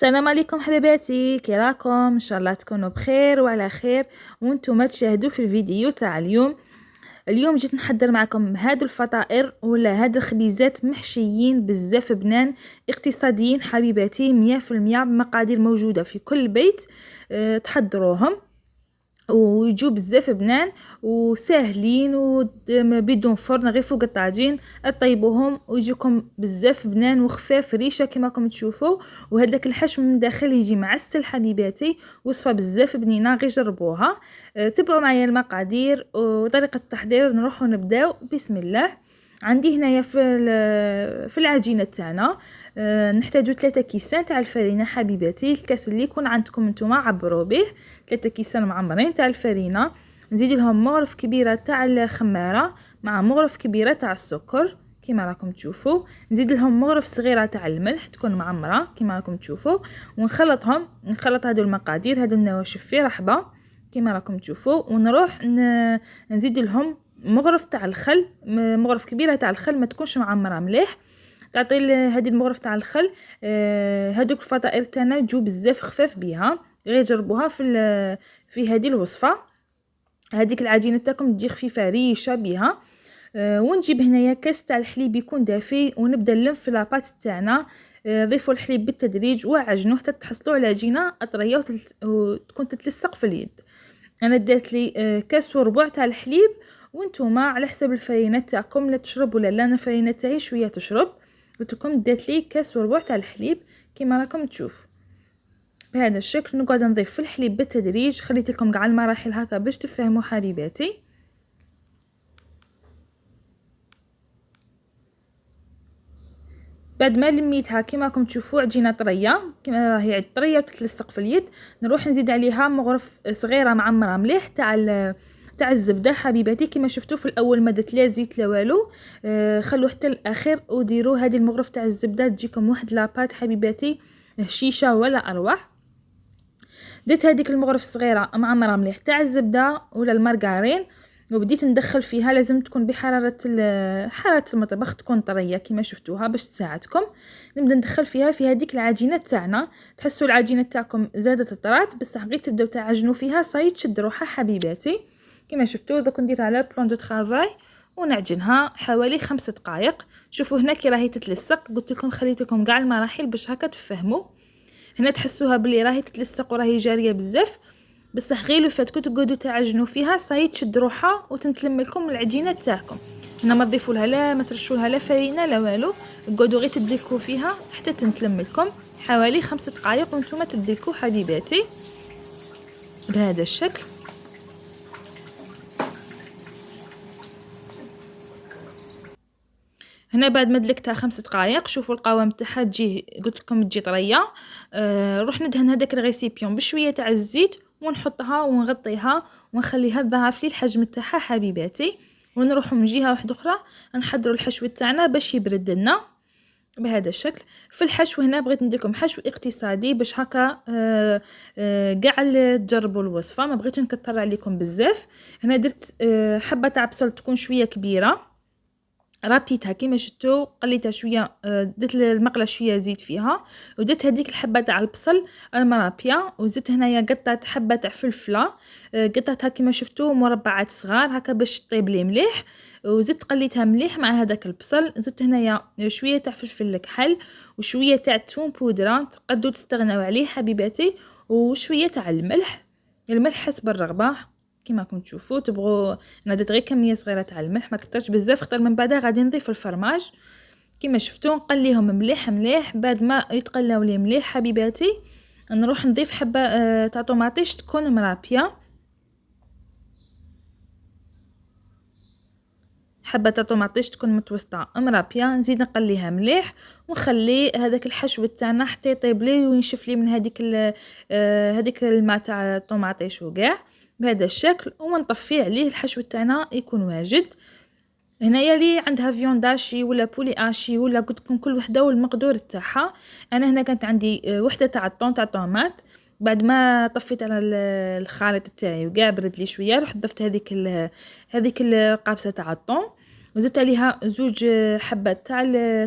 السلام عليكم حبيباتي، كي راكم؟ ان شاء الله تكونوا بخير وعلى خير وانتم تشاهدوا في الفيديو تاع اليوم جيت نحضر معكم هادو الفطائر ولا هاد الخبيزات محشيين بزاف بنان اقتصاديين حبيباتي 100% بمقادير موجوده في كل بيت. تحضروهم ويجوا بزاف بنان وساهلين وبدون فرن، غير فوق الطاجين طيبوهم ويجيكم بزاف بنان وخفاف ريشه كما راكم تشوفوا. وهذاك الحشو من داخل يجي معسل حبيباتي، وصفه بزاف بنينه، غير جربوها. تبعوا معايا المقادير وطريقه التحضير. نروحوا نبداو بسم الله. عندي هنايا في العجينه تاعنا نحتاجو 3 كيسان تاع الفرينه حبيباتي. الكاس اللي يكون عندكم نتوما عبروا به 3 كيسان معمرين تاع الفرينه. نزيد لهم مغرف كبيره تاع الخماره مع مغرف كبيره تاع السكر كما راكم تشوفوا. نزيد لهم مغرف صغيره تاع الملح تكون معمره كما راكم تشوفوا، نخلط هذو المقادير، هذو النواشف في رحبه كما راكم تشوفوا. ونروح نزيد لهم مغرف تاع الخل، مغرف كبيره تاع الخل ما تكونش معمره مليح، تعطي هذه المغرف تاع الخل. هذوك الفطائر تاعنا جو بزاف خفاف بها، غير جربوها في هذه الوصفه. هذيك العجينه تاعكم تجي خفيفه ريشه بها. ونجيب هنايا كاس تاع الحليب يكون دافي ونبدا نلف في لاباط تاعنا. ضيفوا الحليب بالتدريج وعجنوه حتى تحصلوا على عجينه طريه وتكون تتلصق في اليد. انا دات لي كاس وربع تاع الحليب، وانتوما على حسب الفرينه تاعكم لا تشرب ولا لا. انا الفرينه تاعي شويه تشرب، وتكون دات لي كاس وربع تاع الحليب كما راكم تشوفوا. بهذا الشكل نقعد نضيف في الحليب بالتدريج. خليت لكم كاع المراحل هكا باش تفهموا حبيباتي. بعد ما لميتها كما راكم تشوفوا عجينه طريه كما راهي طريه وتتلصق في اليد، نروح نزيد عليها مغرف صغيره معمره مليح تاع الزبده حبيباتي. كما شفتوا في الاول ما درت لا زيت لا والو. خلوه حتى الاخير وديروا هذه المغرف تاع الزبده تجيكم واحد لاباط حبيباتي هشيشه ولا اروح. درت هذيك المغرف الصغيره معمره مليح تاع الزبده ولا المارغرين، وبديت ندخل فيها. لازم تكون بحراره حراره المطبخ تكون طريه كما شفتوها باش تساعدكم. نبدا ندخل فيها في هذيك العجينه تاعنا. تحسوا العجينه تاعكم زادت طرات بصح غير تبداو تعجنوا فيها صاي تشد روحها حبيباتي كما شفتوا. دوك ندير على بلون دو طرافاي ونعجنها حوالي 5 دقائق. شوفوا هنا كي راهي تتلصق، قلت لكم خليت لكم كاع المراحل باش هكا تفهموا. هنا تحسوها بلي راهي تتلصق وراهي جاريه بزاف، بصح غير لو فاتكم تقعدوا تعجنوا فيها صاي تشد روحها وتنتلم لكم العجينه تاعكم. هنا ما تضيفوا لها لا ما ترشوا لها لا فرينه لا والو، تقعدوا غير تدلكوا فيها حتى تنتلم لكم حوالي 5 دقائق وانتم تدلكوا حبيباتي بهذا الشكل. هنا بعد ما دلكتها 5 دقائق شوفوا القوام تاعها تجي، قلت لكم تجي طريه. نروح ندهن هذاك الريسيبيون بشويه تاع الزيت ونحطها ونغطيها ونخليها تضاعف لي الحجم تاعها حبيباتي. ونروحوا من جهه واحده اخرى نحضروا الحشو تاعنا باش يبرد لنا بهذا الشكل. في الحشو هنا بغيت نديركم حشو اقتصادي باش هكا كاع تجربوا الوصفه، ما بغيتش نكثر عليكم بزاف. هنا درت حبه تاع بصل تكون شويه كبيره، رابيتها كيما شفتوا، قليتها شويه، درت المقله شويه زيت فيها، ودرت هذيك الحبه تاع البصل المرابيه، وزدت هنايا قطعت حبه تاع فلفله قطعتها كيما شفتوا مربعات صغار هكا باش طيب لي مليح، وزدت قليتها مليح مع هذاك البصل. زدت هنايا شويه تاع فلفل الكحل وشويه تاع الثوم بودره تقدروا تستغناو عليه حبيباتي، وشويه تاع الملح حسب الرغبه كما راكم تشوفوا. تبغوا انا درت غير كميه صغيره تاع الملح ما كثرتش بزاف، خاطر من بعدها غادي نضيف الفرماج كما شفتوا. نقليهم مليح بعد ما يتقلاو لي مليح حبيباتي نروح نضيف حبه تاع طوماطيش تكون مرابيه، حبه تاع طوماطيش تكون متوسطه مرابيه. نزيد نقليها مليح ونخلي هذاك الحشو تاعنا حتى يطيب لي وينشف لي من هذيك الماء تاع الطوماطيش وكاع بهذا الشكل. ونطفي عليه الحشو تاعنا يكون واجد. هنايا اللي عندها فيونداشي ولا بولي اشي ولا قلت لكم كل وحده والمقدور تاعها. انا هنا كانت عندي وحده تاع طوماط، بعد ما طفيت على الخليط تاعي وكاع برد لي شويه رحت ضفت هذيك القابسه تاع الطون وزدت عليها زوج حبات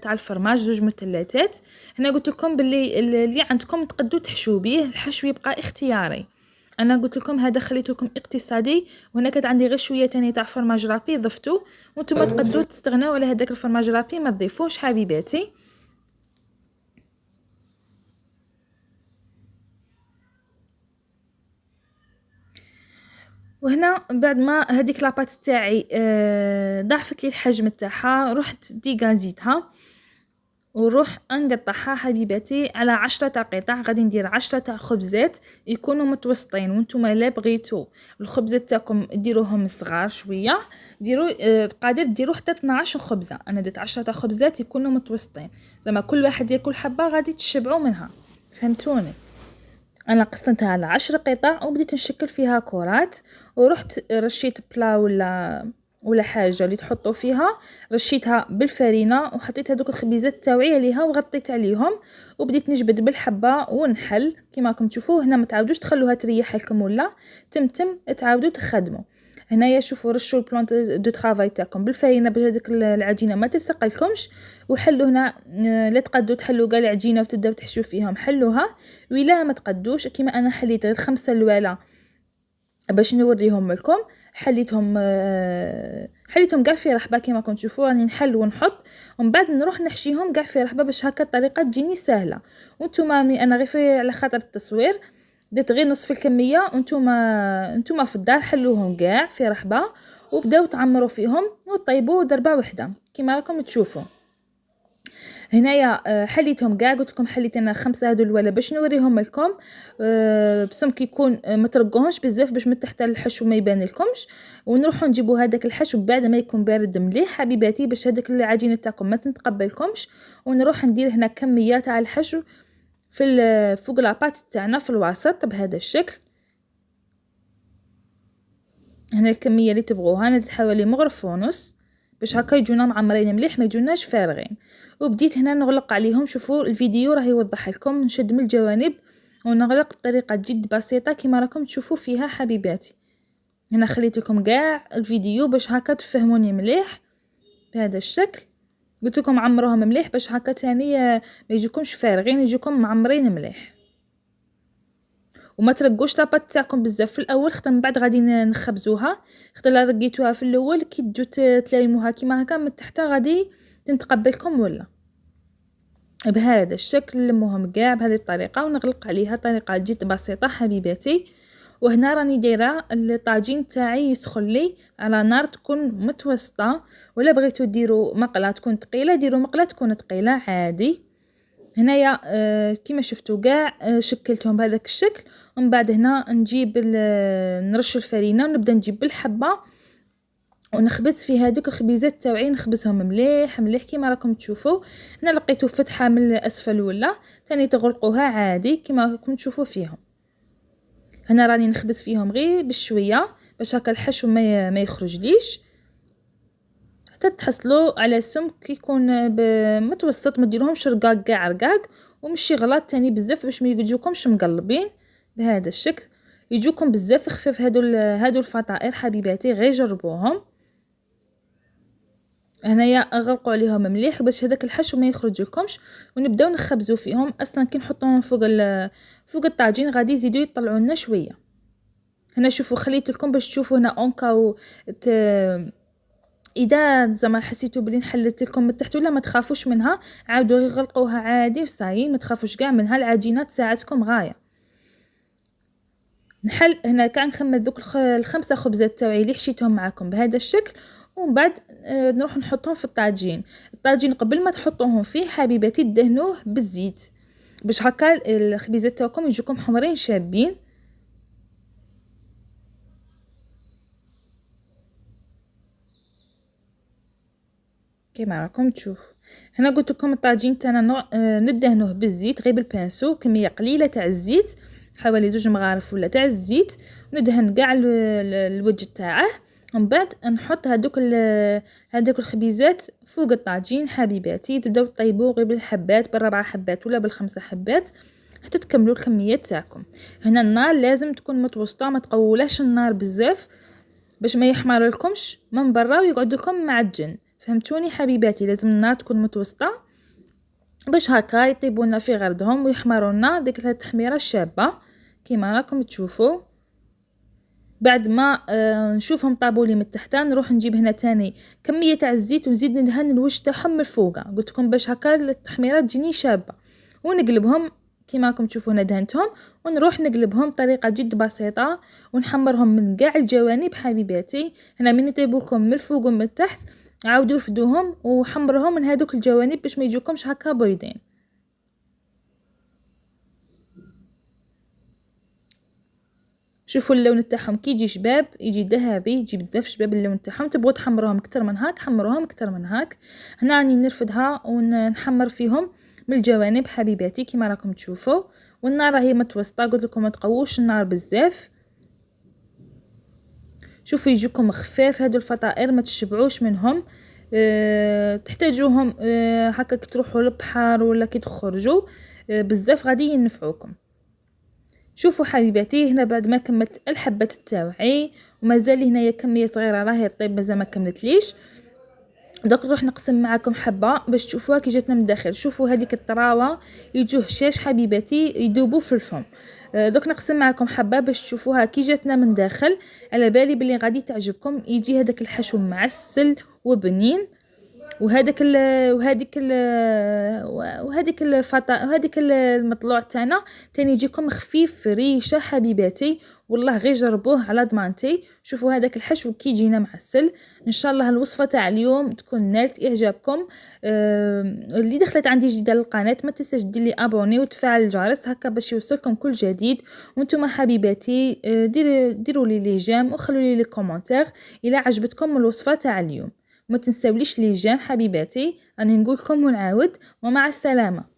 تاع الفرماج، زوج مثلثات. هنا قلت لكم باللي اللي عندكم تقدروا تحشوا به، الحشو يبقى اختياري. انا قلت لكم هذا خليته لكم اقتصادي، وهنا كانت عندي غير شويه تاني تاع فرماج رابي ضفته، وانتم تقدروا تستغناو على هذاك الفرماج رابي ما تضيفوش حبيباتي. وهنا بعد ما هذيك لاباط تاعي ضعفت لي الحجم تاعها، رحت ديغازيتها وروح نقطعها حبيباتي على 10 قطع. غادي ندير 10 تاع خبزات يكونوا متوسطين، وانتم لا بغيتو الخبزات تاعكم ديروهم صغار شويه، ديروا قادر ديروا حتى 12 خبزه. انا درت 10 تاع خبزات يكونوا متوسطين، زعما كل واحد ياكل حبه غادي تشبعوا منها، فهمتوني؟ انا قسمتها على 10 قطع وبديت نشكل فيها كرات، ورحت رشيت بلا ولا حاجه اللي تحطوا فيها، رشيتها بالفرينه وحطيت هذوك الخبيزات تاوعي عليها وغطيت عليهم، وبديت نجبد بالحبه ونحل كيما راكم تشوفوا. هنا ما تعاودوش تخلوها تريح لكم ولا تمتم، تعاودوا تخدموا. هنايا شوفوا رشوا البلان دو طرافاي تاعكم بالفرينه باش هذيك العجينه ما تسقلكمش، وحلوا هنا لا تقدوا تحلوا كاع العجينه وتبداو تحشوا فيهم، حلوها. ولا ما تقدوش كيما انا حليت غير 5 الواله باش نوريهم لكم، حليتهم كاع في رحبه كيما كنتم تشوفوا راني نحل ونحط، ومن بعد نروح نحشيهم كاع في رحبه باش هكا الطريقه تجيني سهله. وانتم انا غير على خاطر التصوير درت غير نصف الكميه، وانتم في الدار حلوهم كاع في رحبه وبداو تعمروا فيهم وطيبوا ضربه واحده كيما راكم تشوفوا. هنايا حليتهم كاع، قلت لكم حليت انا 5 هادو الولا باش نوريهم لكم بسمك يكون ما ترقوهمش بزاف باش من تحت الحشو ما يبان لكمش. ونروحوا نجيبوا هذاك الحشو بعد ما يكون بارد مليح حبيباتي باش هذيك العجينه تاعكم ما تتقبلكمش. ونروح ندير هنا كميه تاع الحشو في فوق لاباط تاعنا في الوسط بهذا الشكل. هنا الكميه اللي تبغوها انا حوالي مغرف ونص باش هكا يجونا معمرين مليح ما يجوناش فارغين. وبديت هنا نغلق عليهم، شوفوا الفيديو راه يوضح لكم، نشد من الجوانب ونغلق بطريقه جد بسيطه كما راكم تشوفوا فيها حبيباتي. هنا خليت لكم كاع الفيديو باش هكا تفهموني مليح بهذا الشكل. قلت لكم عمروهم مليح باش هكا تاني ما يجيكمش فارغين، يجيكم معمرين مليح. وما ترقوش لاباط تاعكم بزاف في الاول، خاطر من بعد غادي نخبزوها. خاطر لا رقيتوها في الاول كي تجوا تلايموها كيما هكا من تحت غادي تنتقبلكم ولا بهذا الشكل. لموهم كاع بهذه الطريقه ونغلق عليها طريقه جد بسيطه حبيباتي. وهنا راني دايره الطاجين تاعي يسخن لي على نار تكون متوسطه، ولا بغيتو ديروا مقله تكون ثقيله ديروا مقله تكون ثقيله عادي. هنايا كيما شفتوا كاع شكلتهم بهذاك الشكل. ومن بعد هنا نجيب نرش الفرينه ونبدا نجيب بالحبه ونخبز في هذوك الخبيزات تاوعي، نخبزهم مليح مليح كيما راكم تشوفوا. هنا لقيتو فتحه من الاسفل ولا ثاني تغلقوها عادي كيما راكم تشوفوا فيهم. هنا راني نخبز فيهم غير بشويه باش هكا الحشو ما يخرج ليش، حتى تحصلوا على سمك يكون متوسط، ما ديروهمش رقاق كاع رقاق ومشي غلط تاني بزاف باش ما يجوكمش مقلبين بهذا الشكل. يجوكم بزاف خفيف هادو الفطائر حبيباتي، غير جربوهم. هنايا اغلقوا عليهم مليح باش هذاك الحشو ما يخرج لكمش، ونبداو نخبزوا فيهم. اصلا كي نحطوهم فوق الطاجين غادي يزيدوا يطلعوا لنا شويه. هنا شوفوا خليت لكم باش تشوفوا هنا اونكاو اذا زعما حسيتوا بلي نحلت لكم من تحت ولا ما تخافوش منها، عاودوا غلقوها عادي وصاي، ما تخافوش كاع منها، العجينه تساعدكم غايه. نحل هنا كاع نخمد دوك الخمسه خبزات تاعي اللي حشيتهم معكم بهذا الشكل، ومن بعد نروح نحطهم في الطاجين. الطاجين قبل ما تحطوهم فيه حبيباتي دهنوه بالزيت باش هكا الخبيزات تاعكم يجوكم حمرين شابين. كيما راكم تشوفوا هنا قلت لكم الطاجين تاعنا ندهنوه بالزيت غير بالبانسو، كميه قليله تاع الزيت حوالي 2 مغارف ولا تاع الزيت، وندهن كاع الوجه تاعه. ومن بعد نحط هذوك الخبيزات فوق الطاجين حبيباتي. تبداو تطيبوا غير بالحبات، ب4 حبات ولا ب5 حبات حتى تكملوا الكميه تاعكم. هنا النار لازم تكون متوسطه، ما تقولاش النار بزاف باش ما يحمر لكمش من برا ويقعد لكم معجن، فهمتوني حبيباتي؟ لازم النار تكون متوسطه باش هكا يطيبونا في غردهم ويحمرونا ديك التحميره الشابه كيما راكم تشوفوا. بعد ما نشوفهم طابوا لي من تحت نروح نجيب هنا تاني كميه تاع الزيت ونزيد ندهن الوش تاعهم من الفوق. قلت لكم باش هكا التحميره تجيني شابه. ونقلبهم كيما راكم تشوفوا هنا دهنتهم ونروح نقلبهم بطريقه جد بسيطه ونحمرهم من كاع الجوانب حبيباتي. هنا من يطيبوكم من الفوق ومن التحت عاودوا رفدوهم وحمروهم من هذوك الجوانب باش ما يجوكمش هكا بيضين. شوفوا اللون تاعهم كي يجي شباب يجي ذهبي يجي بزاف شباب اللون تاعهم. تبغوا تحمروهم اكثر من هاك حمروهم اكثر من هاك. هنا راني نرفدها ونحمر فيهم من الجوانب حبيباتي كيما راكم تشوفوا. والنار راهي متوسطه قلت لكم ما تقووش النار بزاف. شوفوا يجوكم خفاف هادو الفطائر ما تشبعوش منهم. تحتاجوهم هكا كي تروحوا للبحر ولا كي تخرجوا بزاف غادي ينفعوكم. شوفوا حبيباتي هنا بعد ما كملت الحبات تاعي ومازال لي هنايا كميه صغيره راهي طيب مازال ما كملتليش. دوك نروح نقسم معكم حبه باش تشوفوها كي جاتنا من الداخل. شوفوا هذيك الطراوه يجوه هشاش حبيباتي يذوبوا في الفم. دوك نقسم معكم حبه باش تشوفوها كي جاتنا من داخل. على بالي بلي غادي تعجبكم. يجي هذاك الحشو معسل وبنين وهذيك الفطا وهذيك المطلوع تاعنا تاني يجيكم خفيف ريشه حبيباتي. والله غير جربوه على ضمانتي. شوفوا هذاك الحشو كي يجينا معسل. ان شاء الله الوصفه تاع اليوم تكون نالت اعجابكم. اللي دخلت عندي جديده للقناه ما تنساش دير لي ابوني وتفعل الجرس هكا باش يوصلكم كل جديد. وانتم حبيباتي ديروا لي جيم وخلوا لي كومونتير الى عجبتكم الوصفه تاع اليوم. ما تنساوليش لي جيم حبيباتي. راني نقول لكم ونعاود ومع السلامه.